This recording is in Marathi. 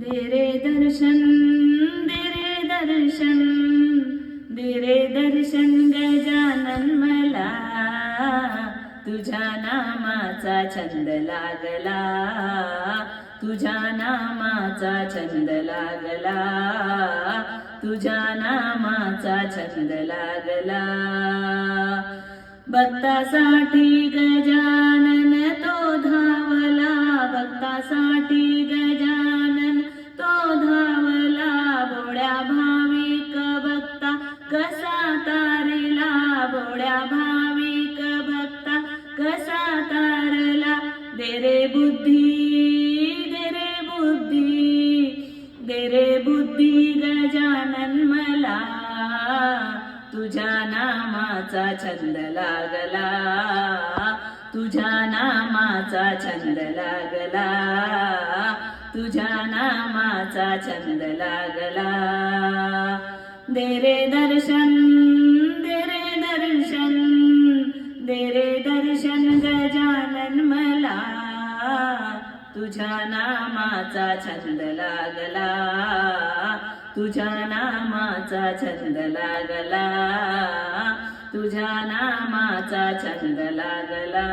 दे रे दर्शन, दे रे दर्शन, दे रे दर्शन गजानन मला, तुझ्या नामाचा छंद लागला, तुझ्या नामाचा छंद लागला, तुझ्या नामाचा छंद लागला. भक्तासाठी गजानन तो धावला, भक्तासाठी गजानन तो धावला, भोळ्या भाविक भक्ता कसा तारला, भोळ्या भाविक भक्ता कसा तारला. दे रे बुद्धी, दे रे बुद्धी, दे रे बुद्धी गजानन मला, तुझ्या नामाचा छंद लागला, तुझ्या नामाचा छंद लागला, तुझ्या नामाचा छंद लागला. दे रे दर्शन, दे रे दर्शन, दे रे दर्शन गजानन मला, तुझ्या नामाचा छंद लागला, तुझ्या नामाचा छंद लागला, तुझ्या नामाचा छंद लागला.